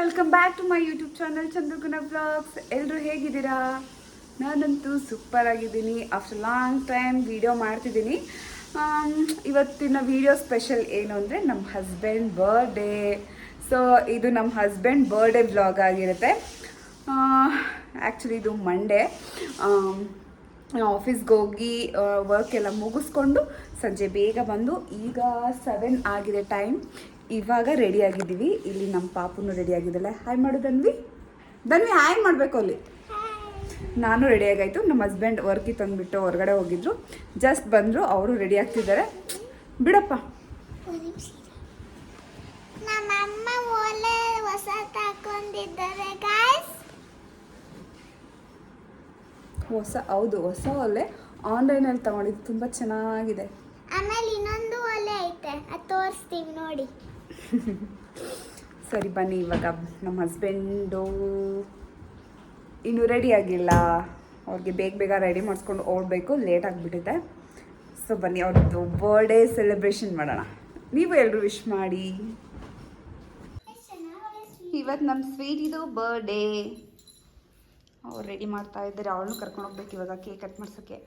Welcome back to my YouTube channel Chandraguna vlogs. ಎಲ್ಲರೂ ಹೇಗಿದ್ದೀರಾ? ನಾನಂತೂ ಸೂಪರ್ ಆಗಿದ್ದೀನಿ. ಆಫ್ಟರ್ ಲಾಂಗ್ ಟೈಮ್ ವಿಡಿಯೋ ಮಾಡ್ತಿದ್ದೀನಿ. ಇವತ್ತಿನ ವಿಡಿಯೋ ಸ್ಪೆಷಲ್ ಏನು ಅಂದರೆ ನಮ್ಮ ಹಸ್ಬೆಂಡ್ ಬರ್ಡೇ. ಸೊ ಇದು ನಮ್ಮ ಹಸ್ಬೆಂಡ್ ಬರ್ಡೇ ವ್ಲಾಗ್ ಆಗಿರುತ್ತೆ. ಆ್ಯಕ್ಚುಲಿ ಇದು ಮಂಡೇ. ಆಫೀಸ್ಗೆ ಹೋಗಿ ವರ್ಕ್ ಎಲ್ಲ ಮುಗಿಸ್ಕೊಂಡು ಸಂಜೆ ಬೇಗ ಬಂದು ಈಗ 7 ಆಗಿದೆ ಟೈಮ್. ಇವಾಗ ರೆಡಿ ಆಗಿದ್ದೀವಿ. ಇಲ್ಲಿ ನಮ್ಮ ಪಾಪುನು ರೆಡಿ ಆಗಿದ್ದಲ್ಲ. ಹಾಯ್ ಮಾಡು ಧನ್ವಿ. ಹಾಯ್ ಮಾಡಬೇಕು ಅಲ್ಲಿ. ನಾನು ರೆಡಿ ಆಗಾಯಿತು. ನಮ್ಮ ಹಸ್ಬೆಂಡ್ ವರ್ಕಿಗೆ ತಂದುಬಿಟ್ಟು ಹೊರಗಡೆ ಹೋಗಿದ್ರು. ಜಸ್ಟ್ ಬಂದರು, ಅವರು ರೆಡಿ ಆಗ್ತಿದ್ದಾರೆ. ಬಿಡಪ್ಪ. ಹೌದು, ಹೊಸ ಒಲೆ ಆನ್ಲೈನಲ್ಲಿ ತಗೊಂಡಿದ್ದು, ತುಂಬ ಚೆನ್ನಾಗಿದೆ. ಆಮೇಲೆ ಇನ್ನೊಂದು ಒಲೆ ಐತೆ, ಅದು ತೋರಿಸ್ತೀವಿ ನೋಡಿ. ಸರಿ ಬನ್ನಿ. ಇವಾಗ ನಮ್ಮ ಹಸ್ಬೆಂಡು ಇನ್ನೂ ರೆಡಿ ಆಗಿಲ್ಲ. ಅವ್ರಿಗೆ ಬೇಗ ರೆಡಿ ಮಾಡಿಸ್ಕೊಂಡು ಓಡಬೇಕು, ಲೇಟ್ ಆಗಿಬಿಟ್ಟಿದೆ. ಸೊ ಬನ್ನಿ, ಅವ್ರದ್ದು ಬರ್ಡೇ ಸೆಲೆಬ್ರೇಷನ್ ಮಾಡೋಣ. ನೀವು ಎಲ್ಲರೂ ವಿಶ್ ಮಾಡಿ. ಇವತ್ತು ನಮ್ಮ ಸ್ವೀಟಿದು ಬರ್ಡೇ. ಅವ್ರು ರೆಡಿ ಮಾಡ್ತಾ ಇದ್ದಾರೆ. ಅವಳನ್ನು ಕರ್ಕೊಂಡು ಹೋಗ್ಬೇಕು ಇವಾಗ ಕೇಕ್ ಕಟ್ ಮಾಡ್ಸೋಕ್ಕೆ.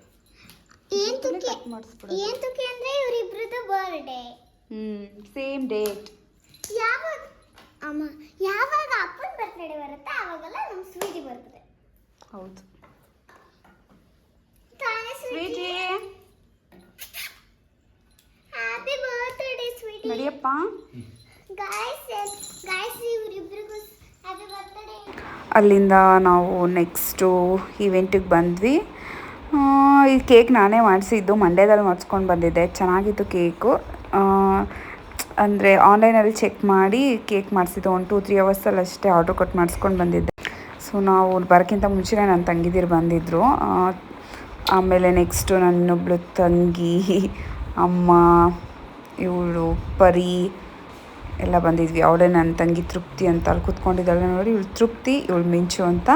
ಏಂತಕ್ಕೆ ಅಂದ್ರೆ ಇವರಿಬ್ರದ್ದು ಬರ್ಡೇ. Same date. ಯಾವಾಗ ಅಪ್ಪನ ಬರ್ತ್ಡೇ ಬರುತ್ತೆ ಆವಾಗೆಲ್ಲ ನಮ್ಮ ಸ್ವೀಟಿ ಬರ್ತದೆ. ಹೌದು. Sweety, happy birthday Sweety. ನಡಿಯಪ್ಪ. ಗಾಯ್ಸ್ ಇವರಿಬ್ರಿಗೂ ಹ್ಯಾಪಿ ಬರ್ತ್ಡೇ. ಅಲ್ಲಿಂದ ನಾವು ನೆಕ್ಸ್ಟು ಇವೆಂಟಿಗೆ ಬಂದ್ವಿ. ಈ ಕೇಕ್ ನಾನೇ ಮಾಡಿಸಿದ್ದು, ಮಂಡ್ಯದಲ್ಲಿ ಮಾಡಿಸ್ಕೊಂಡು ಬಂದಿದ್ದೆ. ಚೆನ್ನಾಗಿತ್ತು ಕೇಕು. ಅಂದರೆ ಆನ್ಲೈನಲ್ಲಿ ಚೆಕ್ ಮಾಡಿ ಕೇಕ್ ಮಾಡಿಸಿದ್ದು. 1-2-3 ಅವರ್ಸಲ್ಲಿ ಅಷ್ಟೇ ಆರ್ಡ್ರ್ ಕೊಟ್ಟು ಮಾಡಿಸ್ಕೊಂಡು ಬಂದಿದ್ದೆ. ಸೊ ನಾವು ಬರೋಕ್ಕಿಂತ ಮುಂಚೆನೇ ನನ್ನ ತಂಗಿದಿರು ಬಂದಿದ್ದರು. ಆಮೇಲೆ ನೆಕ್ಸ್ಟು ನನ್ನೊಬ್ಳು ತಂಗಿ, ಅಮ್ಮ, ಇವಳು ಪರಿ ಎಲ್ಲ ಬಂದಿದ್ವಿ. ಅವಳೇ ನನ್ನ ತಂಗಿ ತೃಪ್ತಿ ಅಂತ ಅಲ್ಲಿ ಕೂತ್ಕೊಂಡಿದ್ದಾಳೆ ನೋಡಿ. ಇವಳು ತೃಪ್ತಿ, ಇವಳು ಮಿಂಚು ಅಂತ.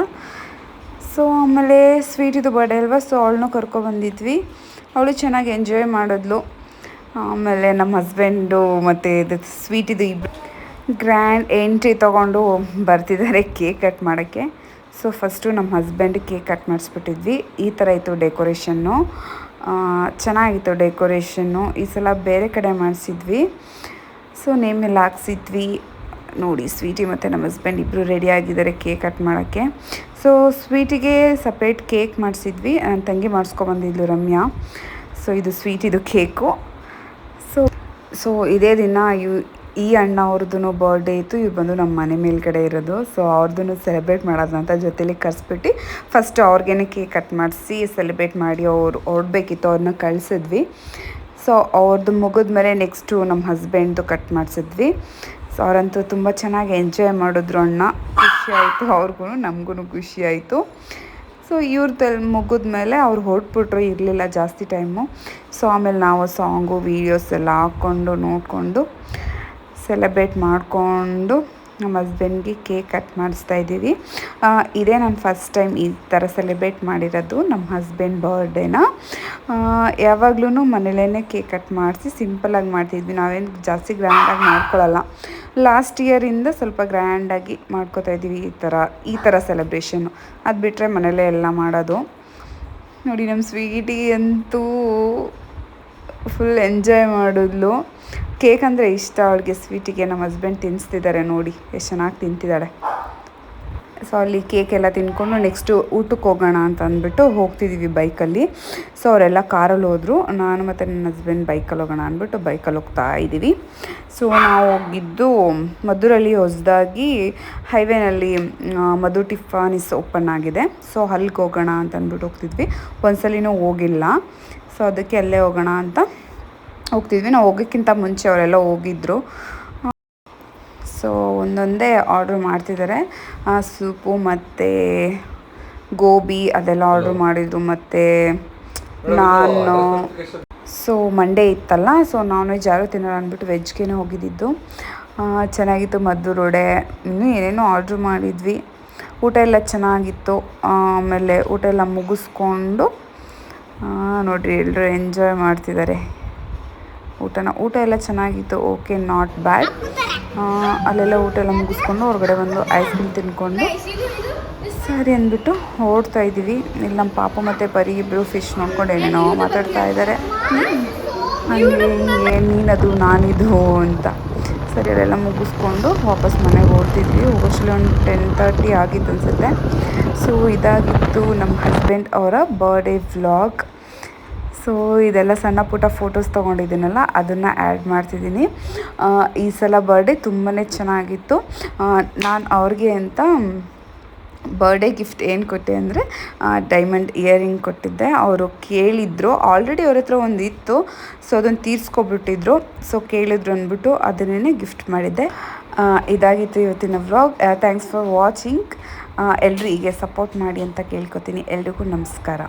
ಸೊ ಆಮೇಲೆ ಸ್ವೀಟಿದು ಬರ್ಡೇ ಅಲ್ವಾ, ಸೊ ಅವಳನ್ನೂ ಕರ್ಕೊಬಂದಿದ್ವಿ. ಅವಳು ಚೆನ್ನಾಗಿ ಎಂಜಾಯ್ ಮಾಡಿದ್ಲು. ಆಮೇಲೆ ನಮ್ಮ ಹಸ್ಬೆಂಡು ಮತ್ತು ಇದು ಸ್ವೀಟಿದು ಇಬ್ಬರು ಗ್ರ್ಯಾಂಡ್ ಎಂಟ್ರಿ ತೊಗೊಂಡು ಬರ್ತಿದ್ದಾರೆ ಕೇಕ್ ಕಟ್ ಮಾಡೋಕ್ಕೆ. ಸೊ ಫಸ್ಟು ನಮ್ಮ ಹಸ್ಬೆಂಡ್ ಕೇಕ್ ಕಟ್ ಮಾಡಿಸ್ಬಿಟ್ಟಿದ್ವಿ. ಈ ಥರ ಇತ್ತು ಡೆಕೋರೇಷನ್ನು. ಚೆನ್ನಾಗಿತ್ತು ಡೆಕೋರೇಷನ್ನು. ಈ ಸಲ ಬೇರೆ ಕಡೆ ಮಾಡಿಸಿದ್ವಿ. ಸೊ ನೇಮೆಲ್ಲ ಹಾಕ್ಸಿದ್ವಿ ನೋಡಿ. ಸ್ವೀಟಿ ಮತ್ತು ನಮ್ಮ ಹಸ್ಬೆಂಡ್ ಇಬ್ಬರು ರೆಡಿ ಆಗಿದ್ದಾರೆ ಕೇಕ್ ಕಟ್ ಮಾಡೋಕ್ಕೆ. ಸೊ ಸ್ವೀಟಿಗೆ ಸಪ್ರೇಟ್ ಕೇಕ್ ಮಾಡಿಸಿದ್ವಿ. ನನ್ನ ತಂಗಿ ಮಾಡಿಸ್ಕೊಬಂದಿದ್ಲು ರಮ್ಯಾ. ಸೊ ಇದು ಸ್ವೀಟಿದು ಕೇಕು. ಸೊ ಇದೇ ದಿನ ಈ ಅಣ್ಣ ಅವ್ರದ್ದು ಬರ್ಡೇ ಇತ್ತು. ಇವ್ರು ಬಂದು ನಮ್ಮ ಮನೆ ಮೇಲ್ಗಡೆ ಇರೋದು. ಸೊ ಅವ್ರದ್ದು ಸೆಲೆಬ್ರೇಟ್ ಮಾಡೋದಂತ ಜೊತೆಲಿ ಕರೆಸ್ಬಿಟ್ಟು ಫಸ್ಟ್ ಅವ್ರಿಗೇನೆ ಕೇಕ್ ಕಟ್ ಮಾಡಿಸಿ ಸೆಲೆಬ್ರೇಟ್ ಮಾಡಿ ಅವ್ರು ಹೊರಡ್ಬೇಕಿತ್ತು. ಅವ್ರನ್ನ ಕಳಿಸಿದ್ವಿ. ಸೊ ಅವ್ರದ್ದು ಮುಗಿದ್ಮೇಲೆ ನೆಕ್ಸ್ಟು ನಮ್ಮ ಹಸ್ಬೆಂಡ್ದು ಕಟ್ ಮಾಡಿಸಿದ್ವಿ. ಸೊ ಅವರಂತೂ ತುಂಬ ಚೆನ್ನಾಗಿ ಎಂಜಾಯ್ ಮಾಡಿದ್ರು. ಅಣ್ಣ ಖುಷಿ ಆಯಿತು, ಅವ್ರಿಗೂ ನಮಗೂ ಖುಷಿ ಆಯಿತು. ಸೊ ಇವ್ರದ್ದು ಮುಗಿದ್ಮೇಲೆ ಅವ್ರು ಹೊರಟ್ಬಿಟ್ರು, ಇರಲಿಲ್ಲ ಜಾಸ್ತಿ ಟೈಮು. ಸೊ ಆಮೇಲೆ ನಾವು ಸಾಂಗು ವೀಡಿಯೋಸ್ ಎಲ್ಲ ಹಾಕ್ಕೊಂಡು ನೋಡಿಕೊಂಡು ಸೆಲೆಬ್ರೇಟ್ ಮಾಡಿಕೊಂಡು ನಮ್ಮ ಹಸ್ಬೆಂಡ್ಗೆ ಕೇಕ್ ಕಟ್ ಮಾಡಿಸ್ತಾ ಇದ್ದೀವಿ. ಇದೇ ನಾನು ಫಸ್ಟ್ ಟೈಮ್ ಈ ಥರ ಸೆಲೆಬ್ರೇಟ್ ಮಾಡಿರೋದು ನಮ್ಮ ಹಸ್ಬೆಂಡ್ ಬರ್ಡೇನ. ಯಾವಾಗ್ಲೂ ಮನೇಲೇ ಕೇಕ್ ಕಟ್ ಮಾಡಿಸಿ ಸಿಂಪಲಾಗಿ ಮಾಡ್ತಿದ್ವಿ. ನಾವೇನು ಜಾಸ್ತಿ ಗ್ರ್ಯಾಂಡಾಗಿ ಮಾಡ್ಕೊಳ್ಳಲ್ಲ. ಲಾಸ್ಟ್ ಇಯರಿಂದ ಸ್ವಲ್ಪ ಗ್ರ್ಯಾಂಡಾಗಿ ಮಾಡ್ಕೋತಾ ಇದ್ದೀವಿ ಈ ಥರ ಸೆಲೆಬ್ರೇಷನ್ನು. ಅದು ಬಿಟ್ಟರೆ ಮನೇಲೇ ಎಲ್ಲ ಮಾಡೋದು ನೋಡಿ. ನಮ್ಮ ಸ್ವೀಟಿ ಅಂತೂ ಫುಲ್ ಎಂಜಾಯ್ ಮಾಡಿದ್ಲು. ಕೇಕ್ ಅಂದರೆ ಇಷ್ಟ ಅವಳಿಗೆ, ಸ್ವೀಟಿಗೆ. ನಮ್ಮ ಹಸ್ಬೆಂಡ್ ತಿನ್ನಿಸ್ತಿದ್ದಾರೆ ನೋಡಿ, ಎಷ್ಟು ಚೆನ್ನಾಗಿ ತಿಂತಿದ್ದಾಳೆ. ಸೊ ಅಲ್ಲಿ ಕೇಕ್ ಎಲ್ಲ ತಿನ್ಕೊಂಡು ನೆಕ್ಸ್ಟು ಊಟಕ್ಕೆ ಹೋಗೋಣ ಅಂತ ಅಂದ್ಬಿಟ್ಟು ಹೋಗ್ತಿದ್ದೀವಿ ಬೈಕಲ್ಲಿ. ಸೊ ಅವರೆಲ್ಲ ಕಾರಲ್ಲಿ ಹೋದರು, ನಾನು ಮತ್ತು ನನ್ನ ಹಸ್ಬೆಂಡ್ ಬೈಕಲ್ಲಿ ಹೋಗೋಣ ಅಂದ್ಬಿಟ್ಟು ಬೈಕಲ್ಲಿ ಹೋಗ್ತಾ ಇದ್ದೀವಿ. ಸೊ ನಾವು ಹೋಗಿದ್ದು ಮಧುರಲ್ಲಿ ಹೊಸದಾಗಿ ಹೈವೇನಲ್ಲಿ ಮಧು ಟಿಫಾನಿಸ್ ಓಪನ್ ಆಗಿದೆ. ಸೊ ಅಲ್ಲಿಗೆ ಹೋಗೋಣ ಅಂತ ಅಂದ್ಬಿಟ್ಟು ಹೋಗ್ತಿದ್ವಿ. ಒಂದ್ಸಲಿನೂ ಹೋಗಿಲ್ಲ. ಸೊ ಅದಕ್ಕೆ ಅಲ್ಲೇ ಹೋಗೋಣ ಅಂತ ಹೋಗ್ತಿದ್ವಿ. ನಾವು ಹೋಗೋಕ್ಕಿಂತ ಮುಂಚೆ ಅವರೆಲ್ಲ ಹೋಗಿದ್ದರು. ಸೊ ಒಂದೊಂದೇ ಆರ್ಡ್ರ್ ಮಾಡ್ತಿದ್ದಾರೆ. ಸೂಪು ಮತ್ತು ಗೋಬಿ ಅದೆಲ್ಲ ಆರ್ಡ್ರ್ ಮಾಡಿದರು. ಮತ್ತು ನಾನು ಸೊ ಮಂಡೇ ಇತ್ತಲ್ಲ, ಸೊ ನಾನ್ ವೆಜ್ ಯಾರೂ ತಿನ್ನೋಲ್ಲ ಅಂದ್ಬಿಟ್ಟು ವೆಜ್ಗೆ ಹೋಗಿದ್ದಿದ್ದು. ಚೆನ್ನಾಗಿತ್ತು. ಮದ್ದೂರೊಡೆ ಇನ್ನೂ ಏನೇನೋ ಆರ್ಡ್ರ್ ಮಾಡಿದ್ವಿ. ಊಟ ಎಲ್ಲ ಚೆನ್ನಾಗಿತ್ತು. ಆಮೇಲೆ ಊಟ ಎಲ್ಲ ಮುಗಿಸ್ಕೊಂಡು ನೋಡಿರಿ ಎಲ್ಲರೂ ಎಂಜಾಯ್ ಮಾಡ್ತಿದ್ದಾರೆ ಊಟ ಎಲ್ಲ ಚೆನ್ನಾಗಿತ್ತು. Okay, not bad. ಅಲ್ಲೆಲ್ಲ ಊಟ ಎಲ್ಲ ಮುಗಿಸ್ಕೊಂಡು ಹೊರಗಡೆ ಬಂದು ಐಸ್ ಕ್ರೀಮ್ ತಿನ್ಕೊಂಡು ಸರಿ ಅಂದ್ಬಿಟ್ಟು ಓಡ್ತಾ ಇದ್ದೀವಿ. ಇಲ್ಲಿ ನಮ್ಮ ಪಾಪು ಮತ್ತು ಪರಿ ಇಬ್ಬರು ಫಿಶ್ ನೋಡ್ಕೊಂಡು ಏನೇನೋ ಮಾತಾಡ್ತಾ ಇದ್ದಾರೆ. ಹಂಗೆ ಹಿಂಗೆ ನೀನದು ನಾನಿದು ಅಂತ. ಸರಿ ಅಲ್ಲೆಲ್ಲ ಮುಗಿಸ್ಕೊಂಡು ವಾಪಸ್ ಮನೆಗೆ ಓಡ್ತಿದ್ವಿ. ಹೋಗೋಷ್ಟರಲ್ಲಿ ಒಂದು 10:30 ಆಗಿತ್ತು ಅನಿಸುತ್ತೆ. ಸೊ ಇದಾಗಿತ್ತು ನಮ್ಮ ಹಸ್ಬೆಂಡ್ ಅವರ ಬರ್ಡೇ ವ್ಲಾಗ್. ಸೊ ಇದೆಲ್ಲ ಸಣ್ಣ ಪುಟ್ಟ ಫೋಟೋಸ್ ತೊಗೊಂಡಿದ್ದೀನಲ್ಲ ಅದನ್ನು ಆ್ಯಡ್ ಮಾಡ್ತಿದ್ದೀನಿ. ಈ ಸಲ ಬರ್ಡೇ ತುಂಬಾ ಚೆನ್ನಾಗಿತ್ತು. ನಾನು ಅವ್ರಿಗೆ ಅಂತ ಬರ್ಡೇ ಗಿಫ್ಟ್ ಏನು ಕೊಟ್ಟೆ ಅಂದರೆ ಡೈಮಂಡ್ ಇಯರಿಂಗ್ ಕೊಟ್ಟಿದ್ದೆ. ಅವರು ಕೇಳಿದ್ರು, ಆಲ್ರೆಡಿ ಅವ್ರ ಹತ್ರ ಒಂದು ಇತ್ತು, ಸೊ ಅದನ್ನು ತೀರಿಸ್ಕೊಬಿಟ್ಟಿದ್ರು. ಸೊ ಕೇಳಿದ್ರು ಅಂದ್ಬಿಟ್ಟು ಅದನ್ನೇ ಗಿಫ್ಟ್ ಮಾಡಿದ್ದೆ. ಇದಾಗಿತ್ತು ಇವತ್ತಿನ ವ್ಲಾಗ್. Thanks for watching. ಎಲ್ಲರೂ ಹೀಗೆ ಸಪೋರ್ಟ್ ಮಾಡಿ ಅಂತ ಕೇಳ್ಕೊತೀನಿ. ಎಲ್ರಿಗೂ ನಮಸ್ಕಾರ.